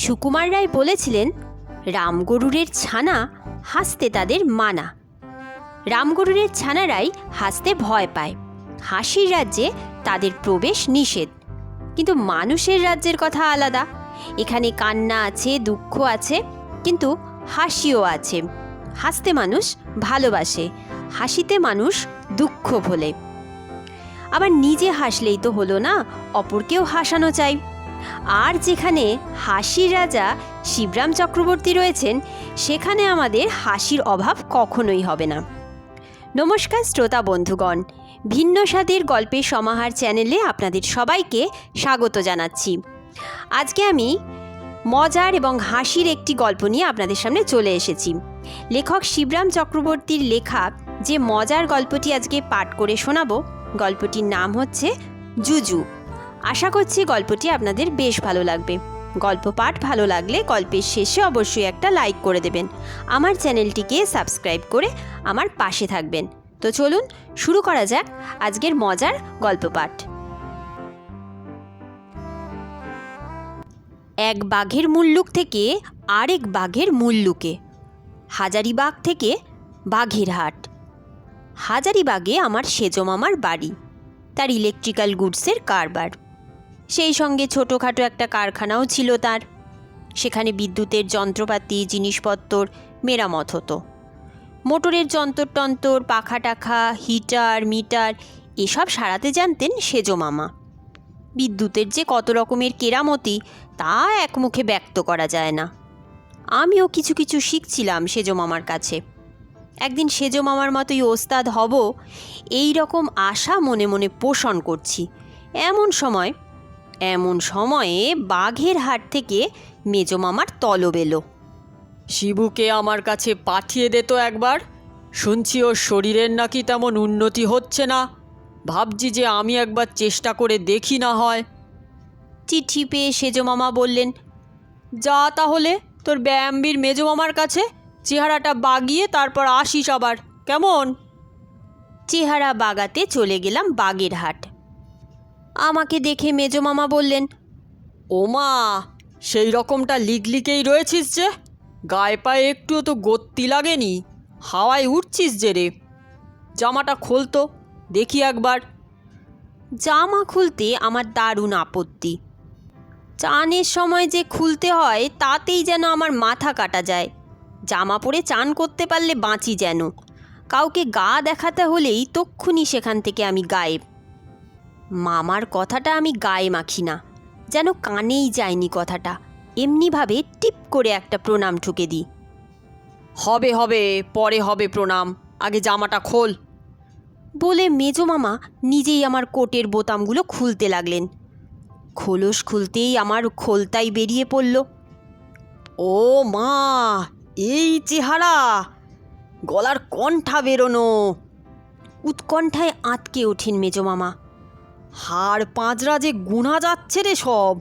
সুকুমার রায় বলেছিলেন, রামগরুড়ের ছানা হাসতে তাদের মানা। রামগরুড়ের ছানারাই হাসতে ভয় পায়, হাসির রাজ্যে তাদের প্রবেশ নিষেধ। কিন্তু মানুষের রাজ্যের কথা আলাদা। এখানে কান্না আছে, দুঃখ আছে, কিন্তু হাসিও আছে। হাসতে মানুষ ভালোবাসে, হাসিতে মানুষ দুঃখ ভোলে। আবার নিজে হাসলেই তো হলো না, অপরকেও হাসানো চাই। আর যেখানে হাসির রাজা শিবরাম চক্রবর্তী রয়েছেন, সেখানে আমাদের হাসির অভাব কখনোই হবে না। নমস্কার শ্রোতা বন্ধুগণ, ভিন্ন স্বাদের গল্পের সমাহার চ্যানেলে আপনাদের সবাইকে স্বাগত জানাচ্ছি। আজকে আমি মজার এবং হাসির একটি গল্প নিয়ে আপনাদের সামনে চলে এসেছি। লেখক শিবরাম চক্রবর্তীর লেখা যে মজার গল্পটি আজকে পাঠ করে শোনাবো, গল্পটির নাম হচ্ছে জুজু। আশা করছি গল্পটি আপনাদের বেশ ভালো লাগবে। গল্প পাঠ ভালো লাগলে গল্পের শেষে অবশ্যই একটা লাইক করে দেবেন। আমার চ্যানেলটিকে সাবস্ক্রাইব করে আমার পাশে থাকবেন। তো চলুন শুরু করা যাক আজকের মজার গল্প পাঠ। এক বাঘের মুল্লুক থেকে আরেক বাঘের মুল্লুকে। হাজারিবাগ থেকে বাঘের হাট। হাজারিবাগে আমার সেজো মামার বাড়ি। তার ইলেকট্রিক্যাল গুডসের কারবার, সেই সঙ্গে ছোটোখাটো একটা কারখানাও ছিল তার। সেখানে বিদ্যুতের যন্ত্রপাতি, জিনিসপত্র মেরামত হতো। মোটরের যন্ত্রটন্তর, পাখা টাখা, হিটার মিটার এসব সারাতে জানতেন সেজো মামা। বিদ্যুতের যে কত রকমের কেরামতি তা এক মুখে ব্যক্ত করা যায় না। আমিও কিছু কিছু শিখছিলাম সেজো মামার কাছে। একদিন সেজো মামার মতোই ওস্তাদ হব এই রকম আশা মনে মনে পোষণ করছি। এমন সময়ে বাঘের হাট থেকে মেজো মামার তলব এলো। শিবুকে আমার কাছে পাঠিয়ে দে তো একবার। শুনছি ওর শরীরের নাকি তেমন উন্নতি হচ্ছে না। ভাবছি যে আমি একবার চেষ্টা করে দেখি না হয়। চিঠি পেয়ে সেজো মামা বললেন, যা তাহলে তোর ব্যায়ামবীর মেজো মামার কাছে, চেহারাটা বাগিয়ে তারপর আসিস আবার, কেমন? চেহারা বাগাতে চলে গেলাম বাঘের হাট। আমাকে দেখে মেজো মামা বললেন, ওমা, সেই রকমটা লিকলিকেই রয়েছিস যে, গায়ে পায়ে একটুও তো গত্তি লাগেনি, হাওয়ায় উঠছিস যে রে। জামাটা খোলতো দেখি একবার। জামা খুলতে আমার দারুণ আপত্তি। চানের সময় যে খুলতে হয় তাতেই যেন আমার মাথা কাটা যায়। জামা পরে চান করতে পারলে বাঁচি যেন। কাউকে গা দেখাতে হলেই তক্ষুনি সেখান থেকে আমি গায়েব। মামার কথাটা আমি গায়ে মাখি না, যেন কানেই যায়নি কথাটা। এমনিভাবে টিপ করে একটা প্রণাম ঠুকে দিই। হবে হবে, পরে হবে প্রণাম, আগে জামাটা খোল। বলে মেজো মামা নিজেই আমার কোটের বোতামগুলো খুলতে লাগলেন। খোলস খুলতেই আমার খোলতাই বেরিয়ে পড়ল। ও মা, এই চেহারা, গলার কণ্ঠা বেরোনো। উৎকণ্ঠায় আঁতকে ওঠেন মেজো মামা। হাড় পাঁজরা যে গুনা যাচ্ছে রে সব।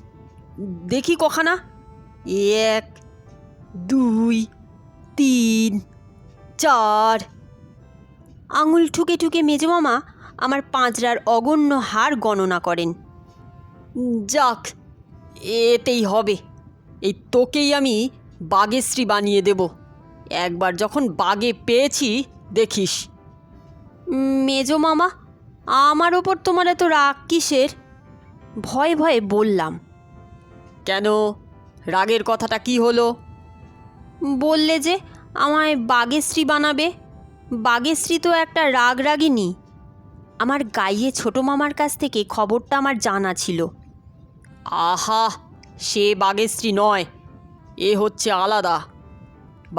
দেখি কখানা। 1 2 3 4। আঙুল ঠুকে ঠুকে মেজো মামা আমার পাঁজরার অগণ্য হাড় গণনা করেন। যাক, এতেই হবে। এই তোকেই আমি বাঘেশ্রী বানিয়ে দেব। একবার যখন বাগে পেয়েছি দেখিস। মেজো মামা, আমার ওপর তোমার এত রাগ কিসের? ভয়ে ভয়ে বললাম। কেন, রাগের কথাটা কি হলো? বললে যে আমায় বাঘেশ্রী বানাবে। বাঘেশ্রী তো একটা রাগ রাগিনী। আমার গাইয়ে ছোটো মামার কাছ থেকে খবরটা আমার জানা ছিল। আহা, সে বাঘেশ্রী নয়, এ হচ্ছে আলাদা।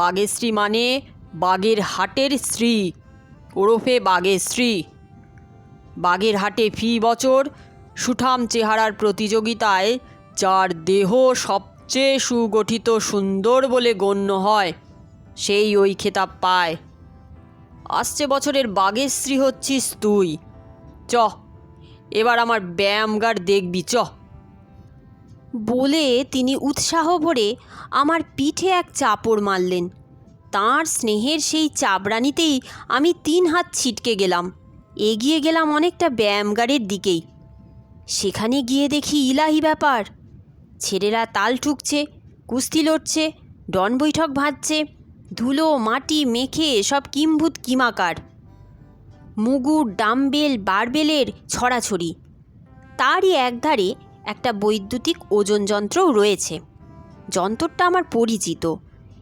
বাঘেশ্রী মানে বাঘের হাটের স্ত্রী, ওরফে বাঘেশ্রী। বাঘের হাটে ফি বছর সুঠাম চেহারার প্রতিযোগিতায় যার দেহ সবচেয়ে সুগঠিত সুন্দর বলে গণ্য হয়, সেই ওই খেতাব পায়। আসছে বছরের বাঘেশ্রী হচ্ছিস তুই। চ, এবার আমার ব্যায়ামগার দেখবি, চ। বলে তিনি উৎসাহ ভরে আমার পিঠে এক চাপড় মারলেন। তাঁর স্নেহের সেই চাপড়ানিতেই আমি 3 হাত ছিটকে গেলাম। এগিয়ে গেলাম অনেকটা ব্যায়ামগারের দিকেই। সেখানে গিয়ে দেখি ইলাহি ব্যাপার। ছেলেরা তাল ঠুকছে, কুস্তি লড়ছে, ডন বৈঠক ভাজছে, ধুলো মাটি মেখে সব কিম্ভূত কিমাকার। মুগুর ডাম্বেল বারবেলের ছড়াছড়ি। তারই একধারে একটা বৈদ্যুতিক ওজন যন্ত্রও রয়েছে। যন্ত্রটা আমার পরিচিত।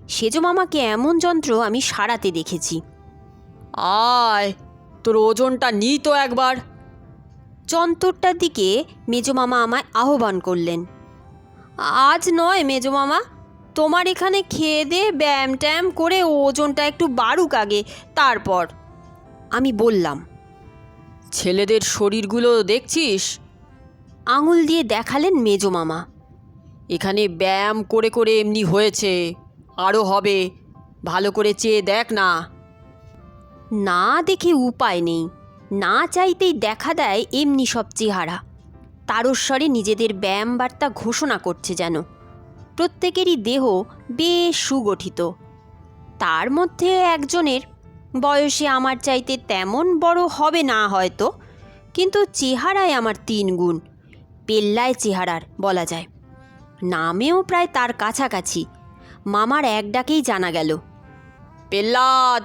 সেজ মামাকে এমন যন্ত্র আমি সারাতে দেখেছি। আয়, তোর ওজনটা নি তো একবার। যন্ত্রটার দিকে মেজমামা আমায় আহ্বান করলেন। আজ নয় মেজমামা, তোমার এখানে খেয়ে দিয়ে ব্যায়াম ট্যায়াম করে ওজনটা একটু বাড়ুক আগে, তারপর। আমি বললাম। ছেলেদের শরীরগুলো দেখছিস? আঙুল দিয়ে দেখালেন মেজমামা। এখানে ব্যায়াম করে করে এমনি হয়েছে, আরও হবে, ভালো করে চেয়ে দেখ না। না দেখে উপায় নেই, না চাইতেই দেখা দেয় এমনি সব চেহারা। তারস্বরে নিজেদের ব্যায়াম বার্তা ঘোষণা করছে যেন। প্রত্যেকেরই দেহ বেশ সুগঠিত। তার মধ্যে একজনের বয়সে আমার চাইতে তেমন বড় হবে না হয়তো, কিন্তু চেহারায় আমার 3 গুণ। পেল্লায় চেহারার বলা যায়। নামেও প্রায় তার কাছাকাছি। মামার এক ডাকেই জানা গেল। পেল্লাদ,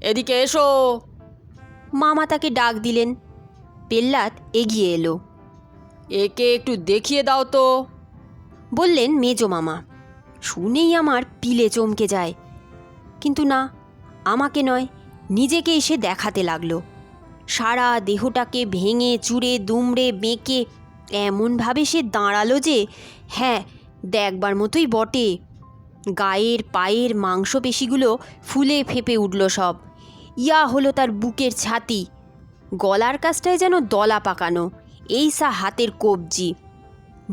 এদিকে এসো। মামা তাকে ডাক দিলেন। পেল্লাদ এগিয়ে এলো। একে একটু দেখিয়ে দাও তো, বললেন মেজো মামা। শুনেই আমার পিলে চমকে যায়। কিন্তু না, আমাকে নয়, নিজেকে এসে দেখাতে লাগলো। সারা দেহটাকে ভেঙে চুরে দুমড়ে বেঁকে এমনভাবে সে দাঁড়ালো যে হ্যাঁ, দেখবার মতোই বটে। গায়ের পায়ের মাংসপেশিগুলো ফুলে ফেঁপে উঠল সব। ইয়া হলো তার বুকের ছাতি। গলার কাছটায় যেন দলা পাকানো, এইসা হাতের কবজি।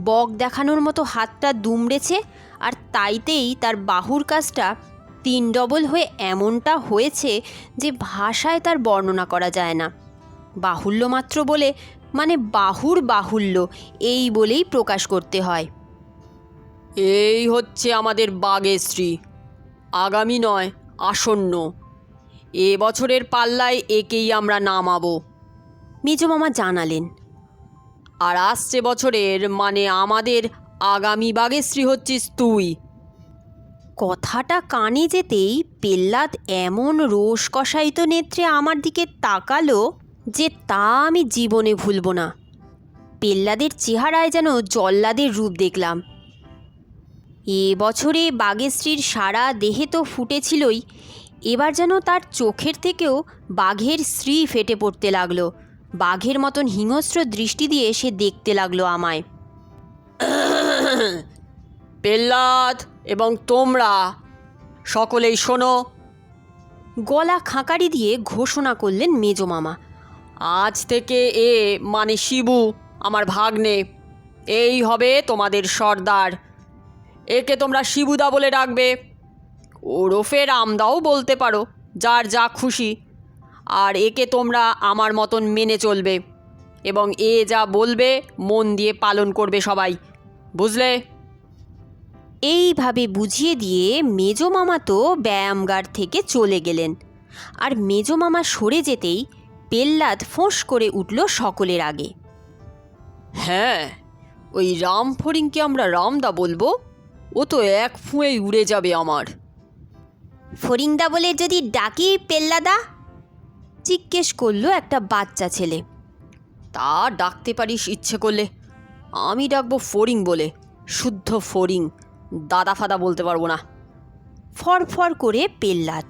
বক দেখানোর মতো হাতটা দুমড়েছে, আর তাইতেই তার বাহুর কাছটা 3 ডবল হয়ে এমনটা হয়েছে যে ভাষায় তার বর্ণনা করা যায় না। বাহুল্য মাত্র বলে, মানে বাহুর বাহুল্য এই বলেই প্রকাশ করতে হয়। এই হচ্ছে আমাদের বাগেশ্রী। আগামী নয়, আসন্ন। এ বছরের পাল্লায় একেই আমরা নামাবো। মেজমামা জানালেন। আর আসছে বছরের, মানে আমাদের আগামী বাগেশ্রী হচ্ছিস তুই। কথাটা কানে যেতেই পেল্লাদ এমন রোষ কষায়িত নেত্রে আমার দিকে তাকালো যে তা আমি জীবনে ভুলব না। পেল্লাদের চেহারায় যেন জল্লাদের রূপ দেখলাম। এ বছরে বাঘেশ্রীর সারা দেহে তো ফুটেছিলই, এবার যেন তার চোখের থেকেও বাঘের শ্রী ফেটে পড়তে লাগলো। বাঘের মতন হিংস্র দৃষ্টি দিয়ে সে দেখতে লাগলো আমায়। পেল্লাদ এবং তোমরা সকলেই শোনো। গলা খাঁকারি দিয়ে ঘোষণা করলেন মেজমামা। আজ থেকে এ মানে শিবু, আমার ভাগ্নে, এই হবে তোমাদের সর্দার। একে তোমরা শিবুদা বলে ডাকবে, ওরফে রামদাও বলতে পারো, যার যা খুশি। আর একে তোমরা আমার মতন মেনে চলবে, এবং এ যা বলবে মন দিয়ে পালন করবে সবাই, বুঝলে? এইভাবে বুঝিয়ে দিয়ে মেজমামা তো ব্যায়ামগার থেকে চলে গেলেন। আর মেজমামা সরে যেতেই পেল্লাদ ফোঁস করে উঠল সকলের আগে। হ্যাঁ, ওই রাম ফড়িংকে আমরা রামদা বলবো, ও তো এক ফুঁয়েই উড়ে যাবে আমার। ফড়িংদা বলে যদি ডাকি পেল্লাদা? জিজ্ঞেস করলো একটা বাচ্চা ছেলে। তা ডাকতে পারিস ইচ্ছে করলে, আমি ডাকবো ফড়িং বলে, শুদ্ধ ফড়িং, দাদা ফাদা বলতে পারবো না। ফরফর করে পেল্লাদ।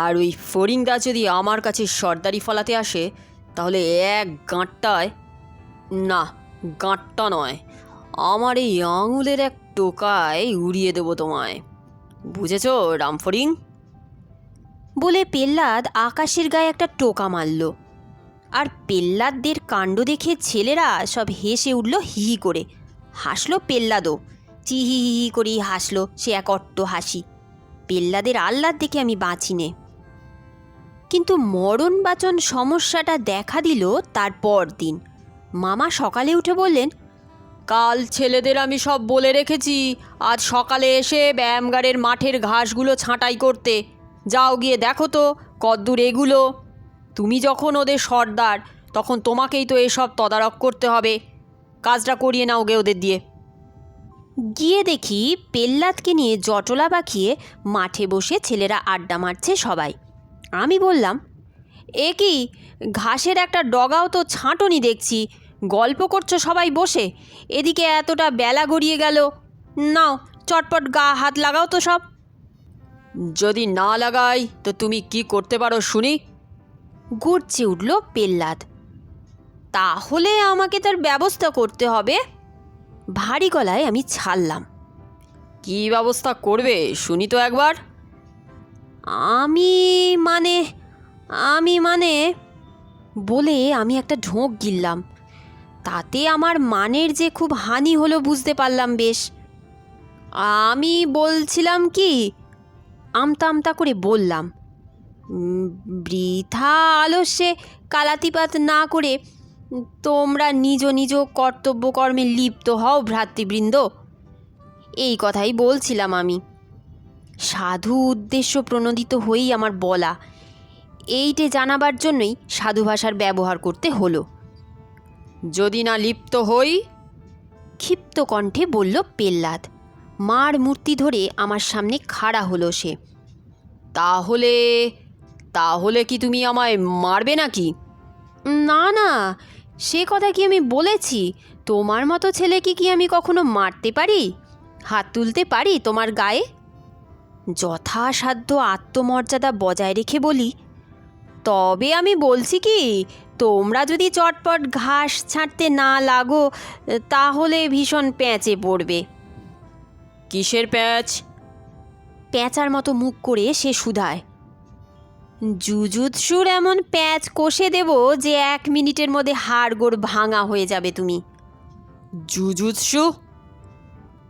আর ওই ফড়িংদা যদি আমার কাছে সর্দারি ফলাতে আসে, তাহলে এক গাঁটটায়, না গাঁটটা নয়, আমার এই আঙুলের এক টোকায় উড়িয়ে দেবো তোমায়, বুঝেছ রামফড়িং? বলে পেল্লাদ আকাশের গায়ে একটা টোকা মারল। আর পেল্লাদদের কাণ্ড দেখে ছেলেরা সব হেসে উঠল হি হি করে। হাসলো পেল্লাদও, চিহি হি হি করেই হাসলো সে এক অট্ট হাসি। পেল্লাদের আহ্লাদ দেখে আমি বাঁচি নে। কিন্তু মরণ বাচন সমস্যাটা দেখা দিল তার পর দিন। মামা সকালে উঠে বললেন, কাল ছেলেদের আমি সব বলে রেখেছি আজ সকালে এসে ব্যায়ামগারের মাঠের ঘাসগুলো ছাঁটাই করতে। যাও গিয়ে দেখো তো কদ্দূর এগুলো। তুমি যখন ওদের সর্দার, তখন তোমাকেই তো এসব তদারক করতে হবে। কাজটা করিয়ে নাও গে ওদের দিয়ে। গিয়ে দেখি পেল্লাদকে নিয়ে জটলা পাকিয়ে মাঠে বসে ছেলেরা আড্ডা মারছে সবাই। আমি বললাম, এ কি, ঘাসের একটা ডগাও তো ছাঁটনি দেখছি, গল্প করছো সবাই বসে, এদিকে এতটা বেলা গড়িয়ে গেল, নাও চটপট গা হাত লাগাও তো সব। যদি না লাগাই তো তুমি কি করতে পারো শুনি? গর্জে উঠল পেল্লাদ। তাহলে আমাকে তার ব্যবস্থা করতে হবে। ভারী গলায় আমি ছাড়লাম। কি ব্যবস্থা করবে শুনি তো একবার। আমি মানে আমি মানে বলে আমি একটা ঢোক গিললাম। তাতে আমার মানের যে খুব হানি হলো বুঝতে পারলাম বেশ। আমি বলছিলাম কি, আমতা আমতা করে বললাম, বৃথা আলস্যে কালাতিপাত না করে তোমরা নিজ নিজ কর্তব্যকর্মে লিপ্ত হও ভ্রাতৃবৃন্দ। এই কথাই বলছিলাম আমি। সাধু উদ্দেশ্য প্রণোদিত হয়েই আমার বলা, এইটে জানাবার জন্যই সাধু ভাষার ব্যবহার করতে হলো। যদি না লিপ্ত হই? ক্ষিপ্ত কণ্ঠে বলল পেল্লাদ। মার মূর্তি ধরে আমার সামনে খাড়া হলো সে। তাহলে তাহলে কি তুমি আমায় মারবে নাকি? না না, সে কথা কি আমি বলেছি? তোমার মতো ছেলেকে কি আমি কখনো মারতে পারি, হাত তুলতে পারি তোমার গায়ে? যথাসাধ্য আত্মমর্যাদা বজায় রেখে বলি, তবে আমি বলছি কি, তোমরা যদি চটপট ঘাস ছাঁটতে না লাগো তাহলে ভীষণ প্যাঁচে পড়বে। কিসের প্যাঁচ? প্যাঁচার মতো মুখ করে সে শুধায়। জুজুৎসুর এমন প্যাঁচ কষে দেব যে 1 মিনিটের মধ্যে হাড়গোড় ভাঙা হয়ে যাবে তুমি। জুজুৎসু?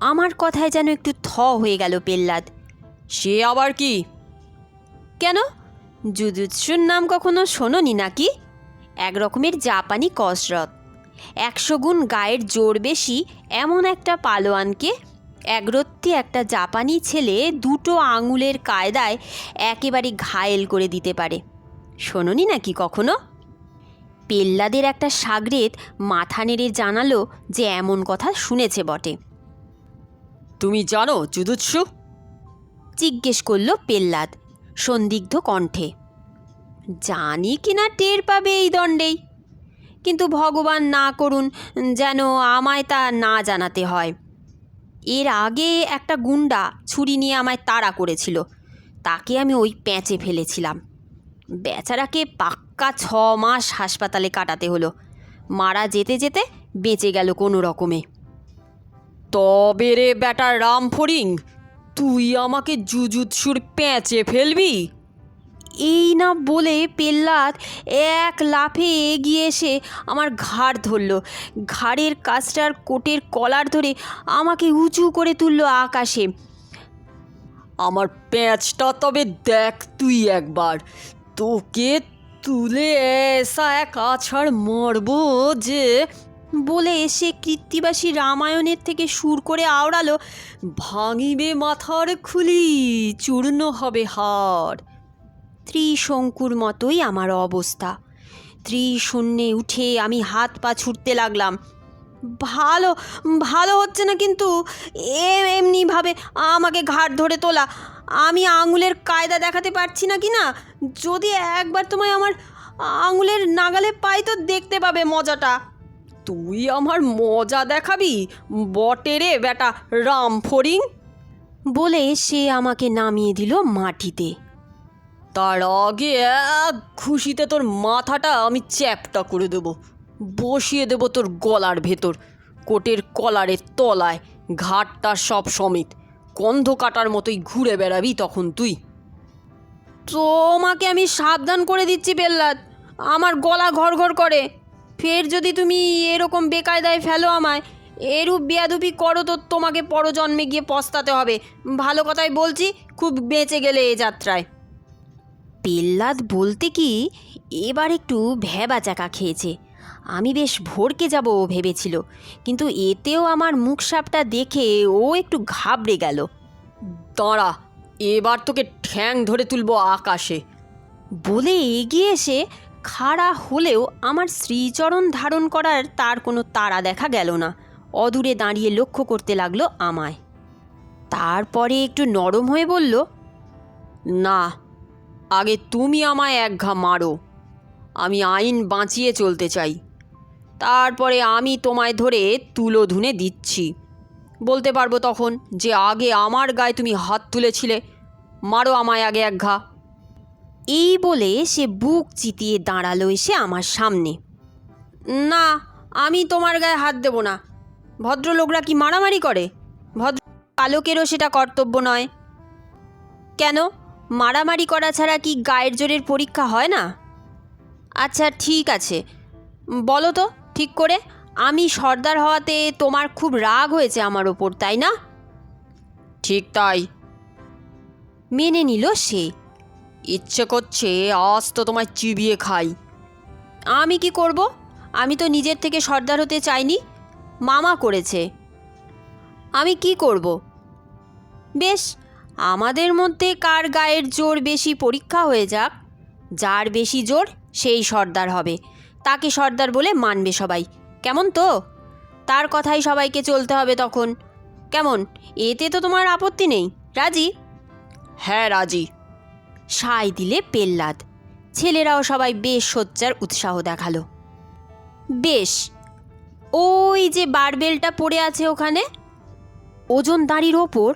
আমার কথায় যেন একটু থ হয়ে গেল পেল্লাদ। সে আবার কি? কেন, জুজুৎসুর নাম কখনো শোনোনি নাকি? এক রকমের জাপানি কসরত। 100 গুণ গায়ের জোর বেশি এমন একটা পালোয়ানকে একরত্তি একটা জাপানি ছেলে 2টো আঙুলের কায়দায় একেবারে ঘায়েল করে দিতে পারে। শোনোনি নাকি কখনো? পেল্লাদের একটা সাগরেদ মাথা নেড়ে জানালো যে এমন কথা শুনেছে বটে। তুমি জানো জুজুৎসু? জিজ্ঞেস করল পেল্লাদ সন্দিগ্ধ কণ্ঠে। জানি কিনা টের পাবে এই দণ্ডেই, কিন্তু ভগবান না করুন যেন আমায় তা না জানাতে হয়। এর আগে একটা গুন্ডা ছুরি নিয়ে আমায় তাড়া করেছিল, তাকে আমি ওই প্যাঁচে ফেলেছিলাম। বেচারাকে পাক্কা 6 মাস হাসপাতালে কাটাতে হলো। মারা যেতে যেতে বেঁচে গেল কোনো রকমে। তবে রে বেটা রামফড়িং, তুই আমাকে জুজুৎসুর প্যাঁচে ফেলবি? এই না বলে পেল্লাদ এক লাফে এগিয়ে এসে আমার ঘাড় ধরল। ঘাড়ের কাছটার কোটের কলার ধরে আমাকে উঁচু করে তুলল আকাশে। আমার প্যাঁচটা তবে দেখ তুই একবার। তোকে তুলে এসা এক আছাড় মারবো যে। বলে এসে কৃত্তিবাসী রামায়ণের থেকে সুর করে আওড়ালো, ভাঙিবে মাথার খুলি, চূর্ণ হবে হাড়। ত্রিশঙ্কুর মতোই আমার অবস্থা। ত্রিশূন্যে উঠে আমি হাত পা ছুটতে লাগলাম। ভালো ভালো হচ্ছে না কিন্তু এমনিভাবে আমাকে ঘাড় ধরে তোলা। আমি আঙুলের কায়দা দেখাতে পারছি না কি না, যদি একবার তোমায় আমার আঙুলের নাগালে পাই তো দেখতে পাবে মজাটা। তুই আমার মজা দেখাবি বটে রে বেটা রামফড়িং। বলে সে আমাকে নামিয়ে দিল মাটিতে। তার আগে এক ঘুষিতে তোর মাথাটা আমি চ্যাপটা করে দেবো, বসিয়ে দেবো তোর গলার ভেতর, কোটের কলারের তলায়, ঘাটটা সব সমেত। গন্ধ কাটার মতোই ঘুরে বেড়াবি তখন তুই। তোমাকে আমি সাবধান করে দিচ্ছি পেল্লাদ, আমার গলা ঘর ঘর করে। ফের যদি তুমি এরকম বেকায়দায় ফেলো আমায়, এরূপ বেয়াদুপি করো তো তোমাকে পরজন্মে গিয়ে পস্তাতে হবে। ভালো কথাই বলছি, খুব বেঁচে গেলে এ যাত্রায়। পেল্লাদ বলতে কি এবার একটু ভ্যাবাচাকা খেয়েছে। আমি বেশ ভড়কে যাব ভেবেছিল, কিন্তু এতেও আমার মুখসাপটা দেখে ও একটু ঘাবড়ে গেল। দাঁড়া, এবার তোকে ঠ্যাং ধরে তুলবো আকাশে। বলে এগিয়ে এসে খাড়া হলেও আমার শ্রীচরণ ধারণ করার তার কোনো তাড়া দেখা গেল না। অদূরে দাঁড়িয়ে লক্ষ্য করতে লাগলো আমায়। তারপরে একটু নরম হয়ে বলল, না, আগে তুমি আমায় এক ঘা মারো। আমি আইন বাঁচিয়ে চলতে চাই। তারপরে আমি তোমায় ধরে তুলো ধুনে দিচ্ছি। বলতে পারবো তখন যে আগে আমার গায়ে তুমি হাত তুলেছিলে। মারো আমায় আগে এক ঘা। এই বলে সে বুক চিতিয়ে দাঁড়ালো এসে আমার সামনে। না, আমি তোমার গায়ে হাত দেব না। ভদ্রলোকরা কি মারামারি করে? ভদ্র পালকেরও সেটা কর্তব্য নয়। কেন, মারামারি করা ছাড়া কি গায়ের জোরের পরীক্ষা হয় না? আচ্ছা ঠিক আছে, বলো তো ঠিক করে, আমি সর্দার হওয়াতে তোমার খুব রাগ হয়েছে আমার ওপর, তাই না? ঠিক তাই। মেনে নিল সে। ইচ্ছে করছে আজ তো তোমায় চিবিয়ে খাই। আমি কি করব? আমি তো নিজের থেকে সর্দার হতে চাইনি, মামা করেছে। আমি কি করব? বেশ, আমাদের মধ্যে কার গায়ের জোর বেশি পরীক্ষা হয়ে যাক। যার বেশি জোর সেই সর্দার হবে, তাকে সর্দার বলে মানবে সবাই। কেমন তো? তার কথাই সবাইকে চলতে হবে তখন। কেমন, এতে তো তোমার আপত্তি নেই? রাজি? হ্যাঁ, রাজি। সায় দিলে পেল্লাদ। ছেলেরাও সবাই বেশ সোচ্চার উৎসাহ দেখালো। বেশ, ওই যে বারবেলটা পড়ে আছে ওখানে, ওজন দাঁড়ির ওপর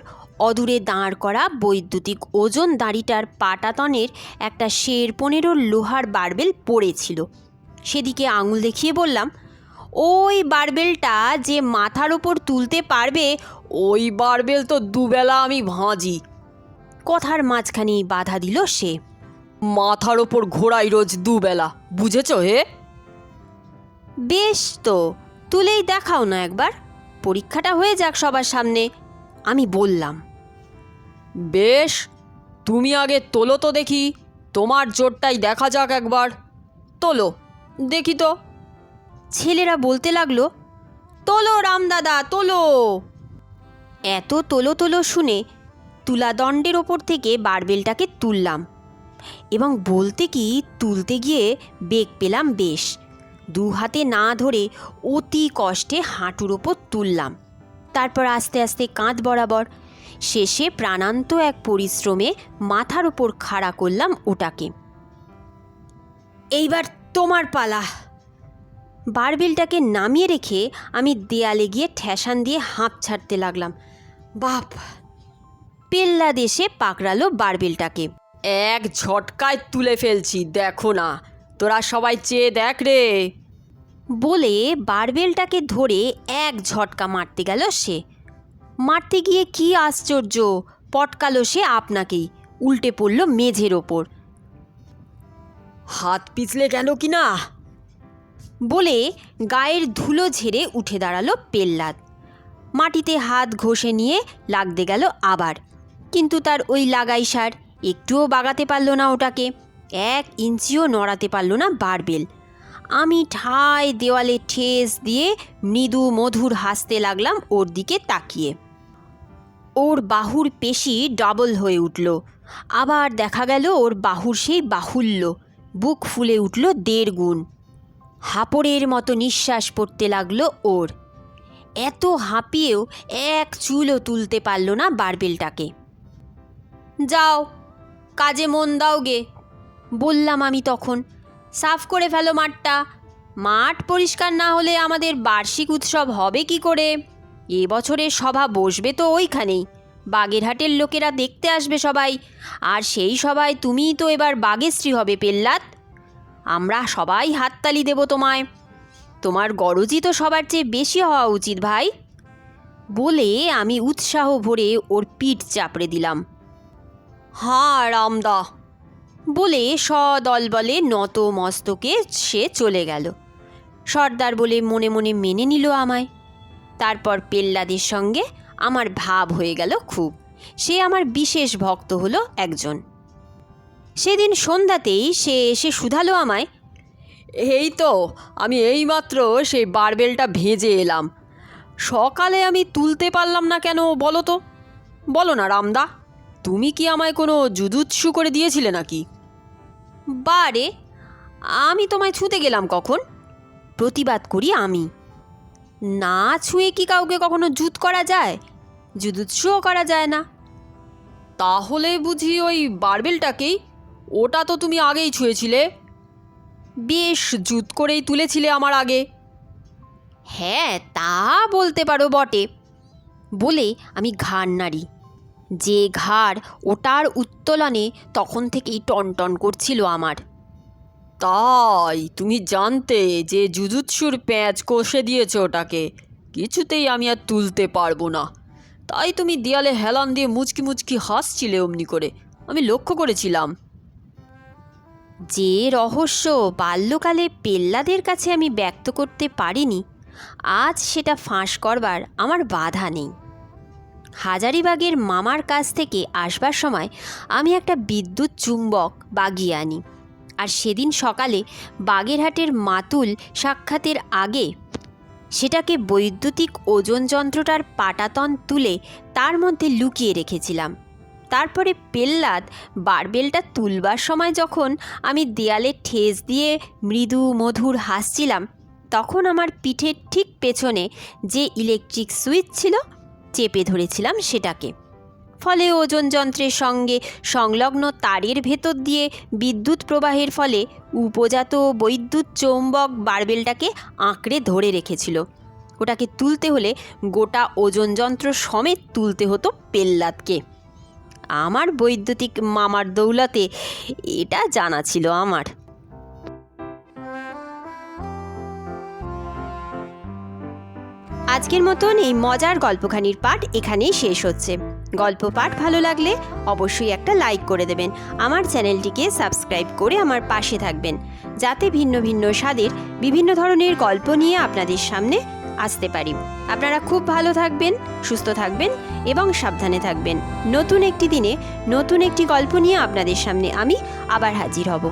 অদূরে দাঁড় করা বৈদ্যুতিক ওজন দাঁড়িটার পাটাতনের একটা 15 লোহার বারবেল পড়েছিল। সেদিকে আঙুল দেখিয়ে বললাম, ওই বারবেলটা যে মাথার ওপর তুলতে পারবে। ওই বারবেল তো দুবেলা আমি ভাঁজি। কথার মাঝখানেই বাধা দিল সে। মাথার ওপর ঘোড়াই রোজ দুবেলা, বুঝেছ হে? বেশ তো, তুলেই দেখাও না একবার, পরীক্ষাটা হয়ে যাক সবার সামনে, আমি বললাম। বেশ, তুমি আগে তোলো তো দেখি। তোমার জোরটাই দেখা যাক একবার। তোলো দেখি তো। ছেলেরা বলতে লাগলো, তোলো রামদাদা তোলো। এত তোলো তোলো শুনে তুলাদণ্ডের ওপর থেকে বারবেলটাকে তুললাম, এবং বলতে কি তুলতে গিয়ে বেগ পেলাম বেশ। দু হাতে না ধরে অতি কষ্টে হাঁটুর ওপর তুললাম। তারপর আস্তে আস্তে কাঁধ বরাবর, শেষে প্রাণান্ত এক পরিশ্রমে মাথার ওপর খাড়া করলাম ওটাকে। এইবার তোমার পালা। বারবেলটাকে নামিয়ে রেখে আমি দেয়ালে গিয়ে ঠেসান দিয়ে হাঁপ ছাড়তে লাগলাম। বাপ! পেল্লা দেশে পাকড়ালো বারবেলটাকে। এক ঝটকায় তুলে ফেলছি, দেখো না, তোরা সবাই চেয়ে দেখ রে। বলে বারবেলটাকে ধরে এক ঝটকা মারতে গেল সে। মারতে গিয়ে কি আশ্চর্য, পটকালো সে আপনাকেই, উল্টে পড়ল মেঝের ওপর। হাত পিছলে কেন কি না? বলে গায়ের ধুলো ঝেড়ে উঠে দাঁড়ালো পেল্লাদ। মাটিতে হাত ঘষে নিয়ে লাগতে গেল আবার, কিন্তু তার ওই লাগাই সার, একটুও বাগাতে পারল না ওটাকে, 1 ইঞ্চিও নড়াতে পারল না বারবেল। আমি ঠায় দেওয়ালে ঠেস দিয়ে মৃদু মধুর হাসতে লাগলাম ওর দিকে তাকিয়ে। ওর বাহুর পেশি ডবল হয়ে উঠল। আবার দেখা গেল ওর বাহুর সেই বাহুল্য, বুক ফুলে উঠল 1.5 গুণ। হাঁপড়ের মতো নিঃশ্বাস পড়তে লাগলো ওর। এত হাঁপিয়েও এক চুলও তুলতে পারল না বারবেলটাকে। যাও, কাজে মন দাও গে, বললাম আমি তখন। সাফ করে ফেলো মাঠটা। মাঠ পরিষ্কার না হলে আমাদের বার্ষিক উৎসব হবে কি করে? এবছরের সভা বসবে তো ওইখানেই, বাগেরহাটের লোকেরা দেখতে আসবে সবাই, আর সেই সবাই তুমিই তো এবার বাগেশ্রী হবে পেল্লাদ। আমরা সবাই হাততালি দেব তোমায়। তোমার গরজই তো সবার চেয়ে বেশি হওয়া উচিত ভাই। বলে আমি উৎসাহ ভরে ওর পিঠ চাপড়ে দিলাম। হ্যাঁ রামদা, বলে সদলবলে নত মস্তকে সে চলে গেল। সর্দার বলে মনে মনে মেনে নিল আমায়। তারপর পেল্লাদের সঙ্গে আমার ভাব হয়ে গেল খুব। সে আমার বিশেষ ভক্ত হলো একজন। সেদিন সন্ধ্যাতেই সে এসে শুধালো আমায়, এই তো আমি এইমাত্র সেই বারবেলটা ভেজে এলাম। সকালে আমি তুলতে পারলাম না কেন বলো তো? বলো না রামদা, তুমি কি আমায় কোনো জুজুৎসু করে দিয়েছিলে নাকি? বারে, আমি তোমায় ছুঁতে গেলাম কখন? প্রতিবাদ করি আমি। না ছুঁয়ে কি কাউকে কখনো জুত করা যায়? জুজুৎসুও করা যায় না। তাহলে বুঝি ওই বারবেলটাকেই? ওটা তো তুমি আগেই ছুঁয়েছিলে, বেশ জুত করেই তুলেছিলে আমার আগে। হ্যাঁ, তা বলতে পারো বটে। বলে আমি ঘাড় নাড়ি, যে ঘাড় ওটার উত্তোলনে তখন থেকেই টনটন করছিল আমার। তাই তুমি জানতে যে জুজুৎসুর প্যাঁচ কষে দিয়েছে ওটাকে, কিছুতেই আমি আর তুলতে পারবো না। তাই তুমি দেয়ালে হেলান দিয়ে মুচকি মুচকি হাসছিলে অমনি করে, আমি লক্ষ্য করেছিলাম। যে রহস্য বাল্যকালে পেল্লাদের কাছে আমি ব্যক্ত করতে পারিনি, আজ সেটা ফাঁস করবার আমার বাধা নেই। হাজারিবাগের মামার কাছ থেকে আসবার সময় আমি একটা বিদ্যুৎ চুম্বক বাগিয়ে আনি, আর সেদিন সকালে বাগেরহাটের মাতুল সাক্ষাতের আগে সেটাকে বৈদ্যুতিক ওজন যন্ত্রটার পাটাতন তুলে তার মধ্যে লুকিয়ে রেখেছিলাম। তারপরে পেল্লাদ বারবেলটা তুলবার সময় যখন আমি দেয়ালে ঠেস দিয়ে মৃদু মধুর হাসছিলাম, তখন আমার পিঠের ঠিক পেছনে যে ইলেকট্রিক সুইচ ছিল, চেপে ধরেছিলাম সেটাকে। ফলে ওজন যন্ত্রের সঙ্গে সংলগ্ন তারের ভেতর দিয়ে বিদ্যুৎ প্রবাহের ফলে উপজাত বৈদ্যুৎ চৌম্বক বারবেলটাকে আঁকড়ে ধরে রেখেছিল। ওটাকে তুলতে হলে গোটা ওজন যন্ত্র সমেত তুলতে হতো পেল্লাদকে। আমার বৈদ্যুতিক মামার দৌলতে এটা জানা ছিল আমার। আজকের মতন এই মজার গল্পখানির পাঠ এখানেই শেষ হচ্ছে। গল্প পাঠ ভালো লাগলে অবশ্যই একটা লাইক করে দেবেন। আমার চ্যানেলটিকে সাবস্ক্রাইব করে আমার পাশে থাকবেন, যাতে ভিন্ন ভিন্ন স্বাদের বিভিন্ন ধরনের গল্প নিয়ে আপনাদের সামনে আসতে পারি। আপনারা খুব ভালো থাকবেন, সুস্থ থাকবেন এবং সাবধানে থাকবেন। নতুন একটি দিনে নতুন একটি গল্প নিয়ে আপনাদের সামনে আমি আবার হাজির হব।